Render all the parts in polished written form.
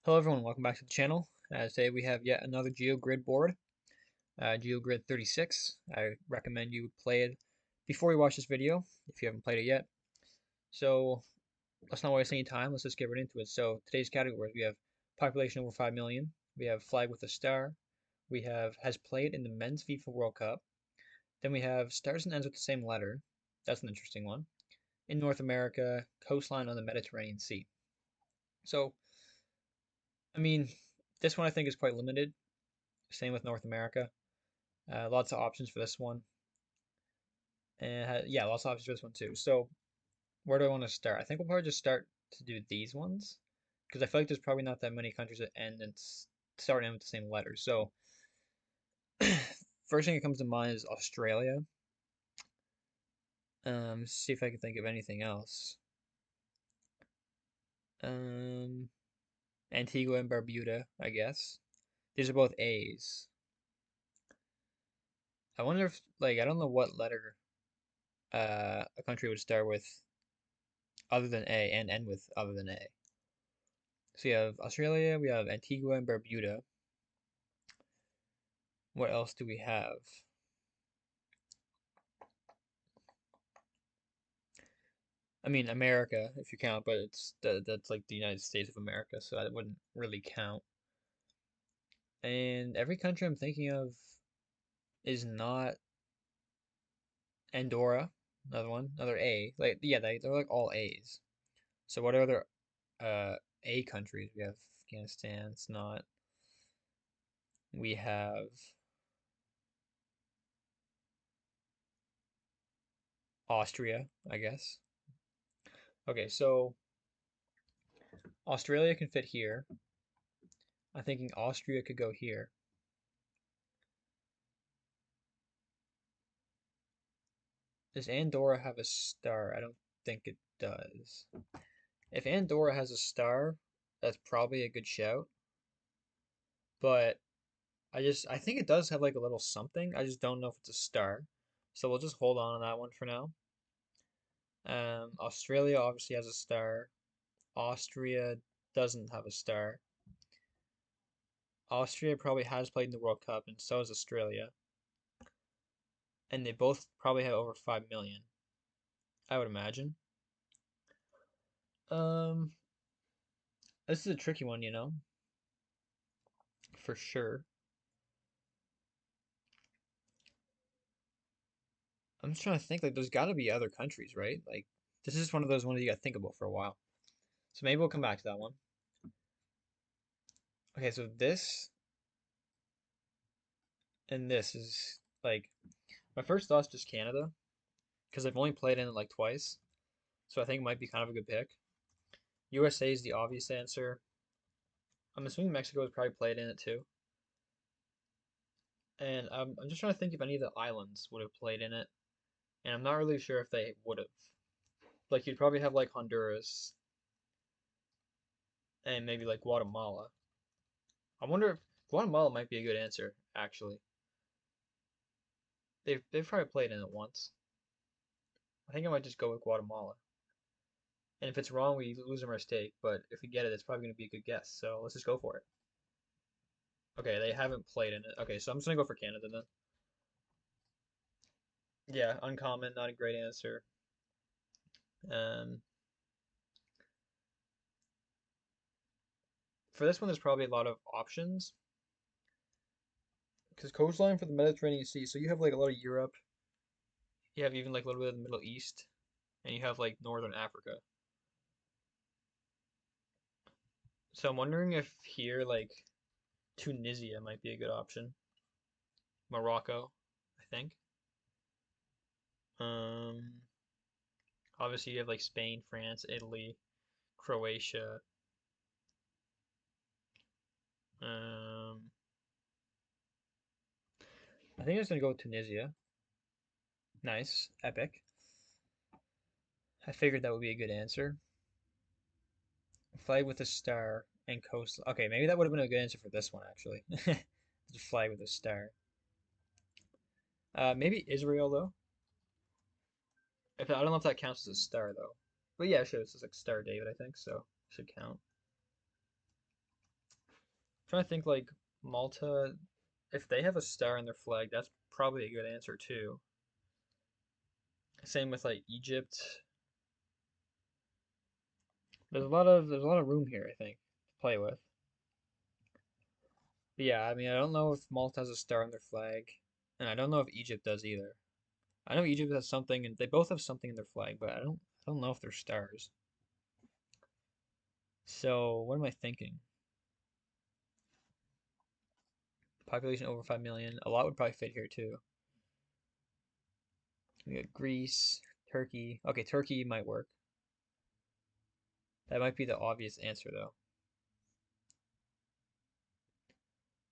Hello everyone, welcome back to the channel. Today we have yet another Geogrid board, Geogrid 36. I recommend you play it before you watch this video, if you haven't played it yet. So let's not waste any time, let's just get right into it. So today's categories, we have population over 5 million, we have flag with a star, we have has played in the men's FIFA World Cup, then we have stars and ends with the same letter, that's an interesting one, in North America, coastline on the Mediterranean Sea. So, I mean, this one I think is quite limited. Same with North America. Lots of options for this one. And yeah, lots of options for this one too. So where do I want to start? I think we'll probably just start to do these ones because I feel like there's probably not that many countries that end and start and end with the same letter. So first thing that comes to mind is Australia. See if I can think of anything else. Um, Antigua and Barbuda, I guess. These are both A's. I wonder if like I don't know what letter a country would start with other than A and end with other than A. So we have Australia, we have Antigua and Barbuda. What else do we have? I mean, America, if you count, but that's like the United States of America, so that wouldn't really count. And every country I'm thinking of is not Andorra, another one, another A. Like yeah, they're like all A's. So what are other A countries? We have Afghanistan, it's not. We have Austria, I guess. Okay, so Australia can fit here. I'm thinking Austria could go here. Does Andorra have a star? I don't think it does. If Andorra has a star, that's probably a good shout. But I think it does have like a little something. I just don't know if it's a star. So we'll just hold on that one for now. Australia obviously has a star. Austria doesn't have a star. Austria probably has played in the World Cup, and so has Australia. And they both probably have over 5 million, I would imagine. Um, this is a tricky one, for sure. I'm just trying to think, like, there's got to be other countries, right? Like, this is one of those ones you got to think about for a while. So maybe we'll come back to that one. Okay, so this and this is like my first thought's just Canada because I've only played in it like twice, so I think it might be kind of a good pick. USA is the obvious answer. I'm assuming Mexico has probably played in it too, and I'm just trying to think if any of the islands would have played in it, and I'm not really sure if they would have. Like you'd probably have like Honduras and maybe like Guatemala. I wonder if Guatemala might be a good answer actually. They've probably played in it once. I think I might just go with Guatemala. And if it's wrong, we lose our mistake. But if we get it, it's probably going to be a good guess. So let's just go for it. Okay, they haven't played in it. Okay, so I'm just going to go for Canada then. Yeah, uncommon, not a great answer. Um, for this one, there's probably a lot of options. Because coastline for the Mediterranean Sea, so you have like a lot of Europe. You have even like a little bit of the Middle East. And you have like Northern Africa. So I'm wondering if here, like, Tunisia might be a good option. Morocco, I think. Um, Obviously you have like Spain, France, Italy, Croatia. Um, I think I'm just gonna go with Tunisia. Nice, epic. I figured that would be a good answer. Flag with a star and coast. Okay, maybe that would have been a good answer for this one actually. Just flag with a star. Maybe Israel though. If I don't know if that counts as a star though. But yeah, sure. This is like Star David, I think, so should count. trying to think like Malta, if they have a star in their flag, that's probably a good answer too. Same with like Egypt. There's a lot of room here, I think, to play with. But yeah, I mean, I don't know if Malta has a star on their flag, and I don't know if Egypt does either. I know Egypt has something, and they both have something in their flag, but I don't know if they're stars. So what am I thinking? Population over 5 million. A lot would probably fit here too. We got Greece, Turkey. Okay, Turkey might work. That might be the obvious answer though.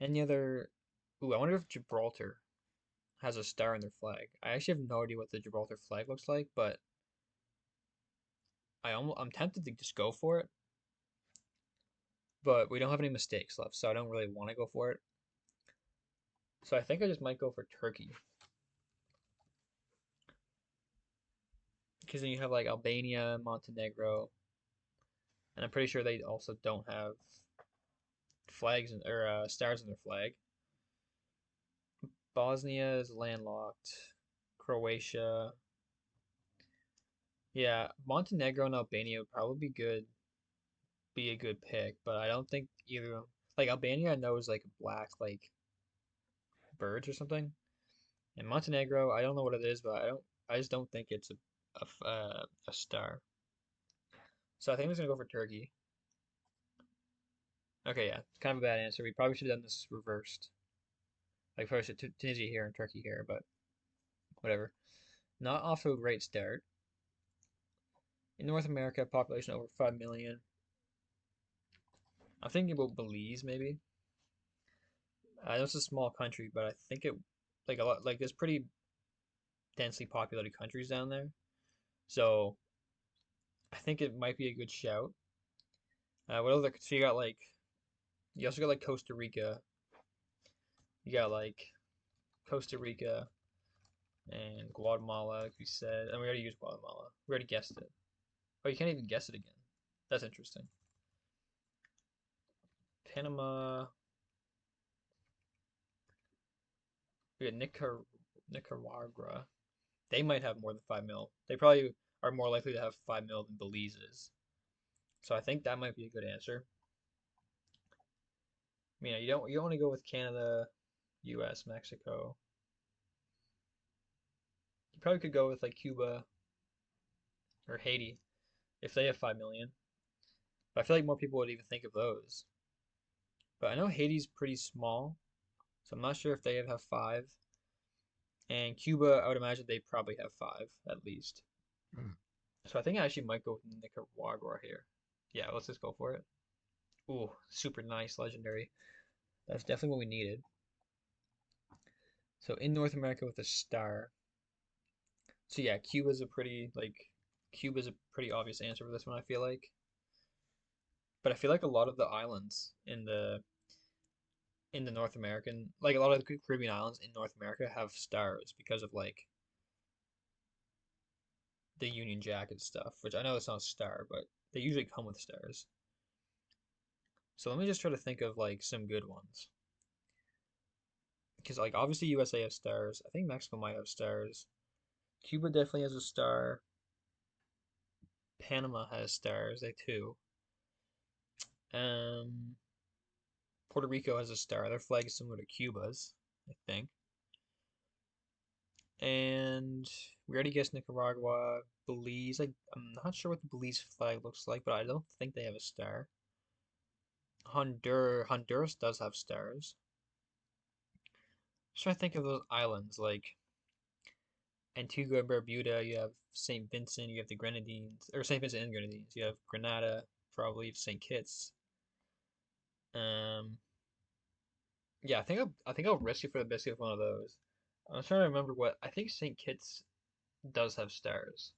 Any other? Ooh, I wonder if Gibraltar has a star in their flag. I actually have no idea what the Gibraltar flag looks like, but I'm tempted to just go for it. But we don't have any mistakes left, so I don't really want to go for it. So I think I just might go for Turkey. Because then you have like Albania, Montenegro, and I'm pretty sure they also don't have flags or stars in their flag. Bosnia is landlocked. Croatia. Yeah, Montenegro and Albania would probably be a good pick, but I don't think either like Albania I know is like black like birds or something. And Montenegro, I don't know what it is, but I just don't think it's a star. So I think I'm just gonna go for Turkey. Okay, yeah, it's kind of a bad answer. We probably should have done this reversed. Like probably should Tunisia here and Turkey here, but whatever. Not off to a great start. In North America, population over 5 million. I'm thinking about Belize maybe. I know it's a small country, but I think it like a lot like there's pretty densely populated countries down there. So I think it might be a good shout. What other? So you got like you also got like Costa Rica. You got like Costa Rica and Guatemala, like we said, and we already used Guatemala. We already guessed it. Oh, you can't even guess it again. That's interesting. Panama. We got Nicaragua. They might have more than 5 mil. They probably are more likely to have 5 mil than Belize is. So I think that might be a good answer. I mean, you don't want to go with Canada, U.S., Mexico. You probably could go with like Cuba or Haiti if they have 5 million. But I feel like more people would even think of those. But I know Haiti's pretty small, so I'm not sure if they have five. And Cuba, I would imagine they probably have five at least. So I think I actually might go with Nicaragua here. Yeah, let's just go for it. Ooh, super nice, legendary. That's definitely what we needed. So in North America with a star. So yeah, Cuba's a pretty obvious answer for this one, I feel like. But I feel like a lot of the islands in the North American, like a lot of the Caribbean islands in North America have stars because of like the Union Jack and stuff, which I know it's not a star, but they usually come with stars. So let me just try to think of like some good ones. Because like obviously USA has stars. I think Mexico might have stars. Cuba definitely has a star. Panama has stars, they too. Um, Puerto Rico has a star. Their flag is similar to Cuba's, I think. And we already guessed Nicaragua, Belize. I'm not sure what the Belize flag looks like, but I don't think they have a star. Honduras does have stars. Just trying to think of those islands like Antigua and Barbuda. You have Saint Vincent. You have the Grenadines, or Saint Vincent and Grenadines. You have Grenada, probably Saint Kitts. Um, yeah, I think I'll risk it for the biscuit of one of those. I'm trying to remember what I think Saint Kitts does have stars.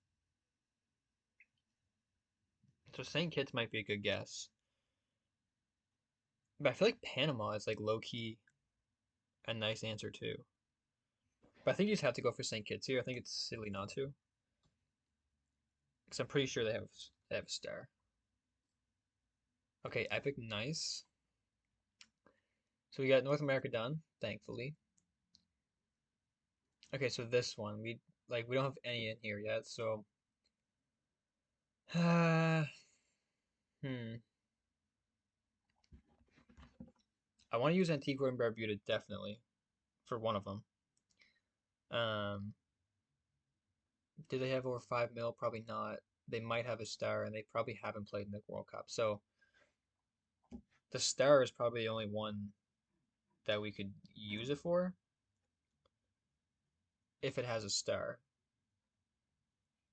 So Saint Kitts might be a good guess. But I feel like Panama is like low key a nice answer too. But I think you just have to go for Saint Kitts here. I think it's silly not to, because I'm pretty sure they have a star. Okay, Epic, nice. So we got North America done, thankfully. Okay, so this one we don't have any in here yet, so hmm. I want to use Antigua and Barbuda definitely for one of them. Um, do they have over 5 mil? Probably not. They might have a star, and they probably haven't played in the World Cup. So the star is probably the only one that we could use it for if it has a star.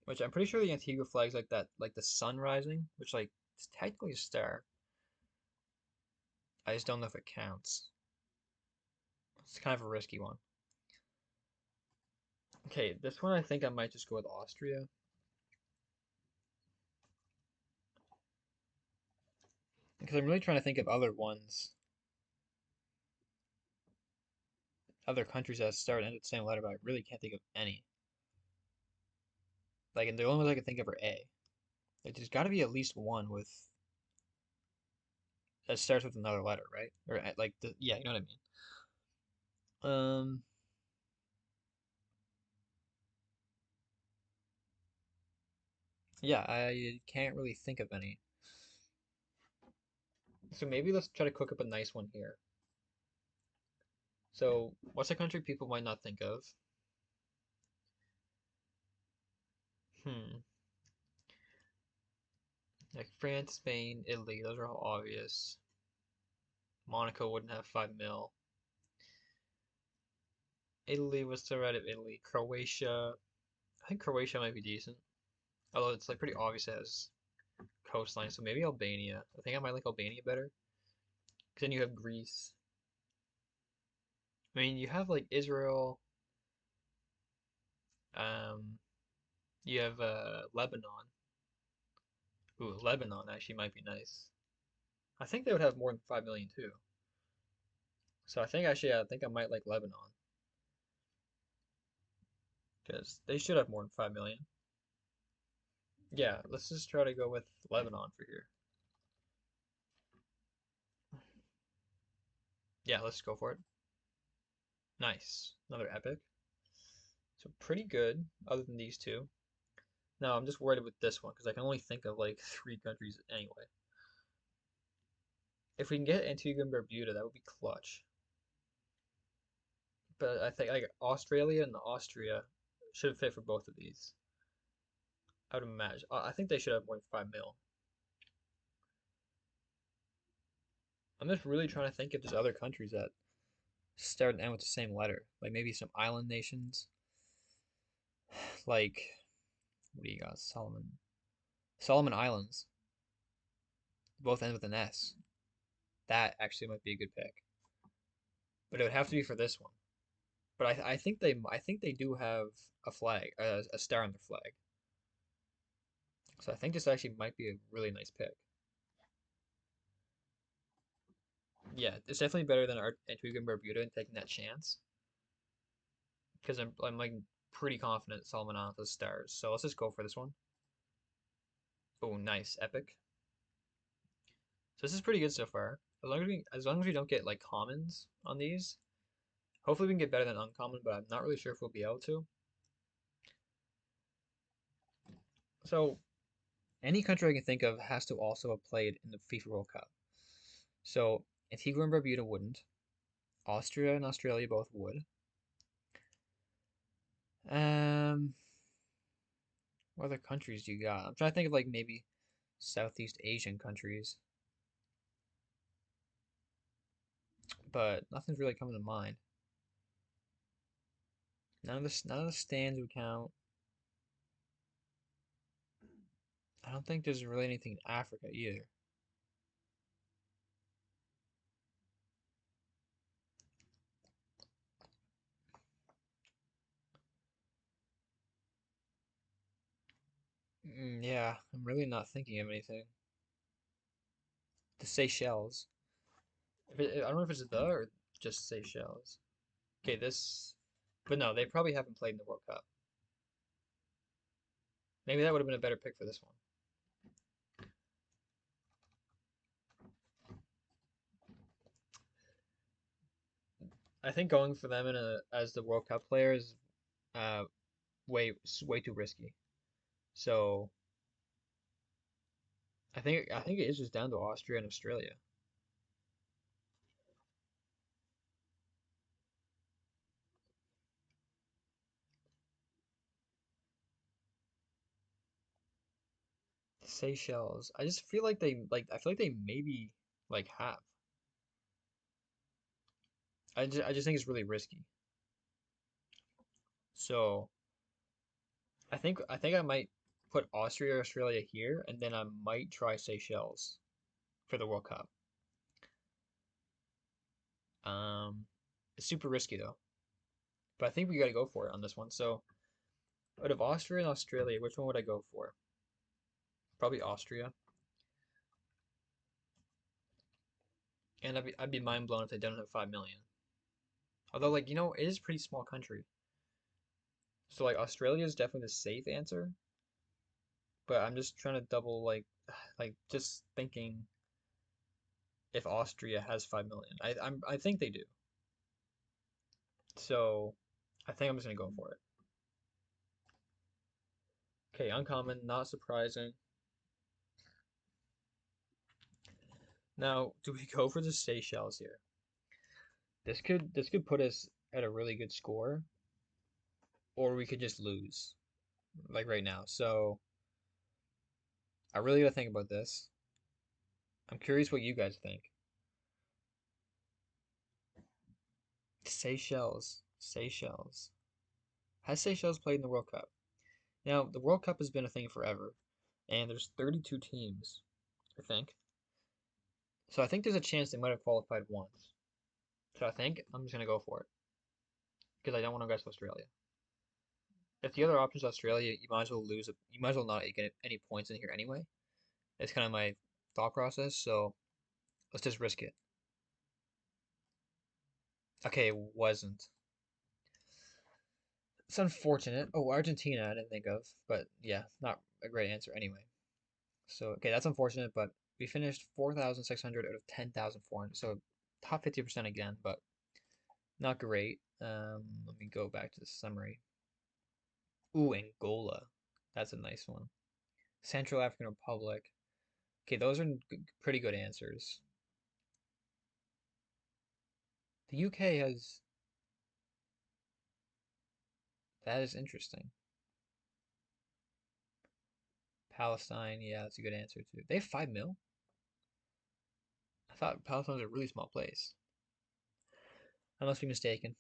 Which I'm pretty sure the Antigua flag's like that, like the sun rising, which like it's technically a star. I just don't know if it counts. It's kind of a risky one. Okay, this one I think I might just go with Austria. Because I'm really trying to think of other ones, other countries that start and end with the same letter, but I really can't think of any. Like, and the only ones I can think of are A. Like, there's got to be at least one with that starts with another letter, right? Or like, yeah, you know what I mean. Yeah, I can't really think of any. So maybe let's try to cook up a nice one here. So, what's a country people might not think of? Hmm. Like France, Spain, Italy, those are all obvious. Monaco wouldn't have 5 mil. Italy was still right of Italy. Croatia, I think Croatia might be decent. Although it's like pretty obvious it has coastline, so maybe Albania. I think I might like Albania better. Because then you have Greece. I mean, you have like Israel. Um, you have Lebanon. Ooh, Lebanon actually might be nice. I think they would have more than 5 million too. So I think actually, I think I might like Lebanon because they should have more than 5 million. Yeah, let's just try to go with Lebanon for here. Yeah, let's go for it. Nice. Another epic. So pretty good, other than these two. Now I'm just worried with this one because I can only think of like 3 countries anyway. If we can get Antigua and Barbuda, that would be clutch. But I think like Australia and Austria should fit for both of these. I would imagine. I think they should have more than 5 mil. I'm just really trying to think if there's other countries that start and end with the same letter. Like maybe some island nations. Like, what do you got? Solomon Islands. Both end with an S. That actually might be a good pick. But it would have to be for this one. But I think they do have a flag, a star on their flag. So I think this actually might be a really nice pick. Yeah, it's definitely better than Antigua and Barbuda and taking that chance. Because I'm like pretty confident Solomon Islands has stars. So let's just go for this one. Oh, nice, epic. So this is pretty good so far. As long as we don't get like commons on these, hopefully we can get better than uncommon. But I'm not really sure if we'll be able to. So any country I can think of has to also have played in the FIFA World Cup. So Antigua and Barbuda wouldn't. Austria and Australia both would. Um, what other countries do you got? I'm trying to think of like maybe Southeast Asian countries, but nothing's really coming to mind. None of the stands would count. I don't think there's really anything in Africa either. Yeah, I'm really not thinking of anything. The Seychelles. I don't know if it's the or just Seychelles. Okay, but no, they probably haven't played in the World Cup. Maybe that would have been a better pick for this one. I think going for them in a as the World Cup player is uh way too risky. So I think it is just down to Austria and Australia. Seychelles. I just feel like I feel like they maybe like have. I just think it's really risky. So I think I might put Austria or Australia here, and then I might try Seychelles for the World Cup. Um, it's super risky though, but I think we got to go for it on this one. So out of Austria and Australia, which one would I go for? Probably Austria. And I'd be mind blown if they don't have 5 million. Although, like, it is a pretty small country. So, like, Australia is definitely the safe answer. But I'm just trying to double, like just thinking if Austria has 5 million. I think they do. So, I think I'm just gonna go for it. Okay, uncommon, not surprising. Now, do we go for the Seychelles here? This could put us at a really good score, or we could just lose, like right now. So, I really gotta think about this. I'm curious what you guys think. Seychelles. Seychelles. Has Seychelles played in the World Cup? Now, the World Cup has been a thing forever, and there's 32 teams, I think. So I think there's a chance they might have qualified once. So I think I'm just gonna go for it because I don't want to guess Australia. If the other option is Australia, you might as well lose. You might as well not get any points in here anyway. It's kind of my thought process. So let's just risk it. Okay, it wasn't. It's unfortunate. Oh, Argentina, I didn't think of, but yeah, not a great answer anyway. So, okay, that's unfortunate, but we finished 4,600 out of 10,400. So, top 50% again, but not great. Let me go back to the summary. Ooh, Angola. That's a nice one. Central African Republic. Okay, those are pretty good answers. The UK has. That is interesting. Palestine, yeah, that's a good answer too. They have 5 mil? I thought Palestine was a really small place. I must be mistaken.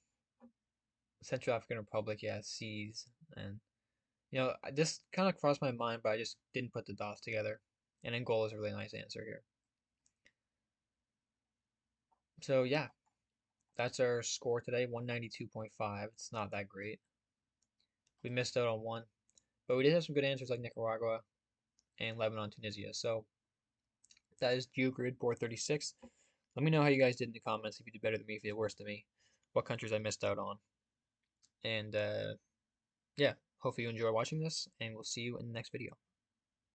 Central African Republic, yeah, seas. And this kind of crossed my mind, but I just didn't put the dots together. And Angola is a really nice answer here. So yeah, that's our score today, 192.5. It's not that great. We missed out on one, but we did have some good answers like Nicaragua and Lebanon, Tunisia. So that is Geogrid board 36. Let me know how you guys did in the comments. If you did better than me, if you did worse than me, what countries I missed out on. And yeah, hopefully you enjoy watching this, and we'll see you in the next video.